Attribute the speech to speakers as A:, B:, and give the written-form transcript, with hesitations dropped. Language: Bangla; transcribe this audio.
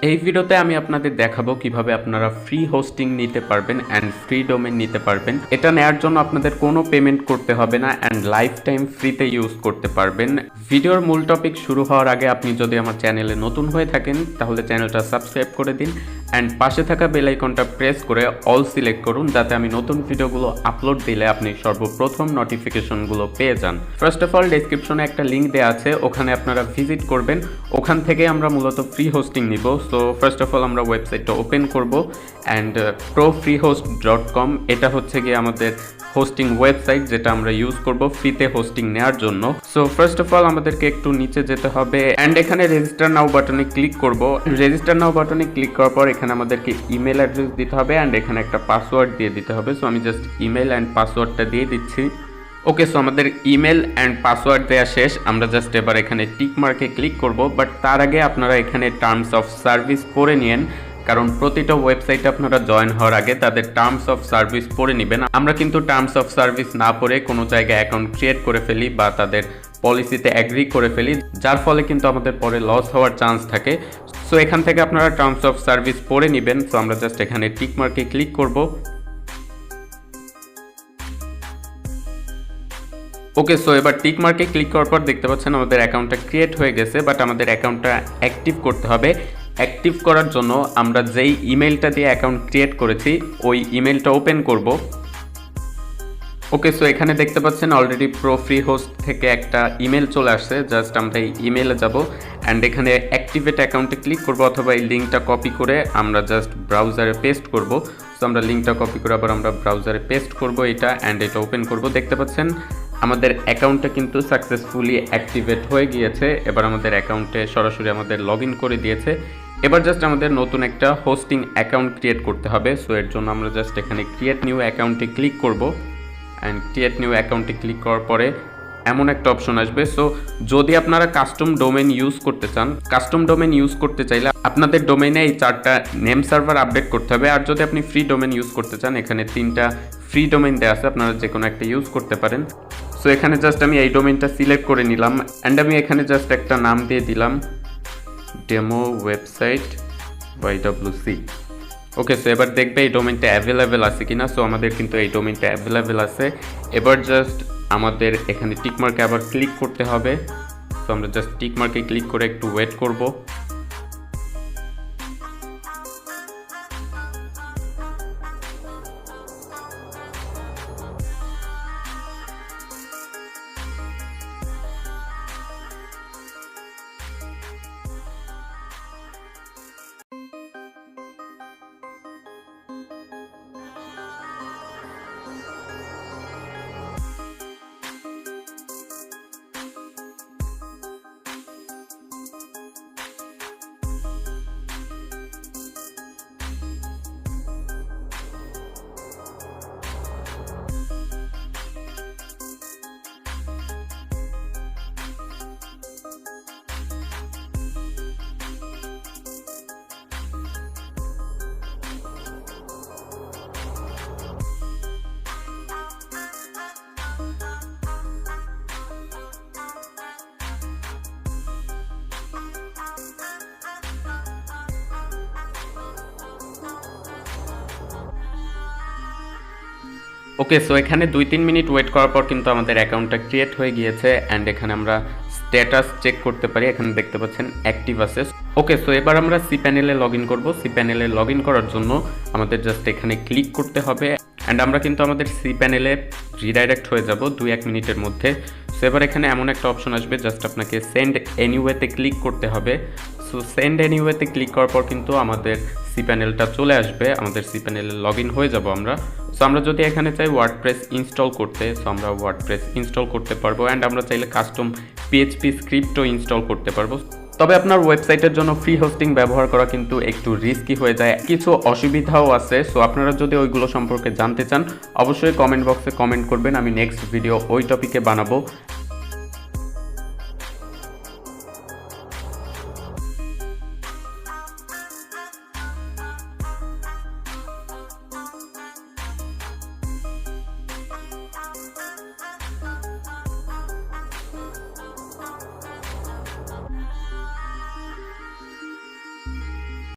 A: এই ভিডিওতে আমি আপনাদের দেখাবো কিভাবে আপনারা ফ্রি হোস্টিং নিতে পারবেন অ্যান্ড ফ্রি ডোমেন নিতে পারবেন। এটা নেওয়ার জন্য আপনাদের কোনো পেমেন্ট করতে হবে না অ্যান্ড লাইফ টাইম ফ্রিতে ইউজ করতে পারবেন। ভিডিওর মূল টপিক শুরু হওয়ার আগে আপনি যদি আমার চ্যানেলে নতুন হয়ে থাকেন তাহলে চ্যানেলটা সাবস্ক্রাইব করে দিন অ্যান্ড পাশে থাকা বেল আইকনটা প্রেস করে অল সিলেক্ট করুন, যাতে আমি নতুন ভিডিওগুলো আপলোড দিলে আপনি সর্বপ্রথম নোটিফিকেশনগুলো পেয়ে যান। ফার্স্ট অফ অল ডেসক্রিপশনে একটা লিঙ্ক দেওয়া আছে, ওখানে আপনারা ভিজিট করবেন। ওখান থেকে আমরা মূলত ফ্রি হোস্টিং নিব। সো ফার্স্ট অফ অল আমরা ওয়েবসাইটটা ওপেন করব অ্যান্ড profreehost.com এটা হচ্ছে গিয়ে আমাদের হোস্টিং ওয়েবসাইট, যেটা আমরা ইউজ করব ফ্রিতে হোস্টিং নেওয়ার জন্য। সো ফার্স্ট অফ অল আমাদেরকে একটু নিচে যেতে হবে অ্যান্ড এখানে রেজিস্টার নাও বাটনে ক্লিক করব। রেজিস্টার নাও বাটনে ক্লিক করার পর এখানে আমাদেরকে ইমেল অ্যাড্রেস দিতে হবে অ্যান্ড এখানে একটা পাসওয়ার্ড দিয়ে দিতে হবে। সো আমি জাস্ট ইমেল অ্যান্ড পাসওয়ার্ডটা দিয়ে দিচ্ছি। ওকে, সো আমাদের ইমেল অ্যান্ড পাসওয়ার্ড দেওয়া শেষ। আমরা জাস্ট এবার এখানে টিক মার্কে ক্লিক করব, বাট তার আগে আপনারা এখানে টার্মস অফ সার্ভিস পড়ে নিন, কারণ প্রতিটা ওয়েবসাইটে আপনারা জয়েন হওয়ার আগে তাদের টার্মস অফ সার্ভিস পড়ে নেবেন। আমরা কিন্তু টার্মস অফ সার্ভিস না পড়ে কোনো জায়গায় অ্যাকাউন্ট ক্রিয়েট করে ফেলি বা তাদের পলিসিতে অ্যাগ্রি করে ফেলি, যার ফলে কিন্তু আমাদের পরে লস হওয়ার চান্স থাকে। সো এখান থেকে আপনারা টার্মস অফ সার্ভিস পড়ে নেবেন। সো আমরা জাস্ট এখানে টিক মার্কে ক্লিক করব। ওকে, সো এবার টিক মার্কে ক্লিক করার পর দেখতে পাচ্ছেন আমাদের অ্যাকাউন্টটা ক্রিয়েট হয়ে গেছে, বাট আমাদের অ্যাকাউন্টটা অ্যাক্টিভ করতে হবে। অ্যাক্টিভ করার জন্য আমরা যেই ইমেলটা দিয়ে অ্যাকাউন্ট ক্রিয়েট করেছি ওই ইমেলটা ওপেন করব। ওকে, সো এখানে দেখতে পাচ্ছেন অলরেডি ফ্রি হোস্ট থেকে একটা ইমেল চলে আসছে। জাস্ট আমরা এই ইমেলে যাব অ্যান্ড এখানে অ্যাক্টিভেট অ্যাকাউন্টে ক্লিক করব, অথবা এই লিঙ্কটা কপি করে আমরা জাস্ট ব্রাউজারে পেস্ট করব। সো আমরা লিঙ্কটা কপি করে আবার আমরা ব্রাউজারে পেস্ট করব এটা অ্যান্ড এটা ওপেন করব। দেখতে পাচ্ছেন আমাদের অ্যাকাউন্টটা কিন্তু সাকসেসফুলি অ্যাক্টিভেট হয়ে গিয়েছে। এবার আমাদের অ্যাকাউন্টে সরাসরি আমাদের লগ ইন করে দিয়েছে। এবার জাস্ট আমাদের নতুন একটা হোস্টিং অ্যাকাউন্ট ক্রিয়েট করতে হবে। সো এর জন্য আমরা জাস্ট এখানে ক্রিয়েট নিউ অ্যাকাউন্টে ক্লিক করব অ্যান্ড ক্রিয়েট নিউ অ্যাকাউন্টে ক্লিক করার পরে এমন একটা অপশন আসবে। সো যদি আপনারা কাস্টম ডোমেন ইউজ করতে চান, কাস্টম ডোমেন ইউজ করতে চাইলে আপনাদের ডোমেনে এই 4টা নেম সার্ভার আপডেট করতে হবে। আর যদি আপনি ফ্রি ডোমেন ইউজ করতে চান, এখানে 3টা ফ্রি ডোমেন দেওয়া আছে, আপনারা যে কোনো একটা ইউজ করতে পারেন। সো এখানে জাস্ট আমি এই ডোমেনটা সিলেক্ট করে নিলাম অ্যান্ড আমি এখানে জাস্ট একটা নাম দিয়ে দিলাম ডেমো ওয়েবসাইট YWC। ওকে, সো এবার দেখবে এই ডোমেনটা অ্যাভেলেবেল আছে কিনা। সো আমাদের কিন্তু এই ডোমেনটা অ্যাভেলেবেল আছে। এবার জাস্ট আমাদের এখানে টিক মার্কে আবার ক্লিক করতে হবে। সো আমরা জাস্ট টিক মার্কে ক্লিক করে একটু ওয়েট করব। ওকে, সো এখানে 2-3 মিনিট ওয়েট করার পর কিন্তু আমাদের অ্যাকাউন্টটা ক্রিয়েট হয়ে গিয়েছে অ্যান্ড এখানে আমরা স্ট্যাটাস চেক করতে পারি। এখানে দেখতে পাচ্ছেন অ্যাক্টিভ আছে। ওকে, সো এবার আমরা সি প্যানেলে লগ ইন করবো। সি প্যানেলে লগ ইন করার জন্য আমাদের জাস্ট এখানে ক্লিক করতে হবে অ্যান্ড আমরা কিন্তু আমাদের সি প্যানেলে রিডাইরেক্ট হয়ে যাব 2-1 মিনিটের মধ্যে। সো এবার এখানে এমন একটা অপশন আসবে, জাস্ট আপনাকে সেন্ড এনিওয়েতে ক্লিক করতে হবে। সো সেন্ড এনিওয়েতে ক্লিক করার পর কিন্তু আমাদের সি প্যানেলটা চলে আসবে, আমাদের সি প্যানেলে লগ ইন হয়ে যাব আমরা। সো আমরা যদি এখানে চাই ওয়ার্ডপ্রেস ইনস্টল করতে, সো আমরা ওয়ার্ডপ্রেস ইনস্টল করতে পারবো অ্যান্ড আমরা চাইলে কাস্টম PHP স্ক্রিপ্টও ইনস্টল করতে পারবো। তবে আপনার ওয়েবসাইটের জন্য ফ্রি হোস্টিং ব্যবহার করা কিন্তু একটু রিস্কি হয়ে যায়, কিছু অসুবিধাও আছে। সো আপনারা যদি ওইগুলো সম্পর্কে জানতে চান অবশ্যই কমেন্ট বক্সে কমেন্ট করবেন, আমি নেক্সট ভিডিও ওই টপিকে বানাবো।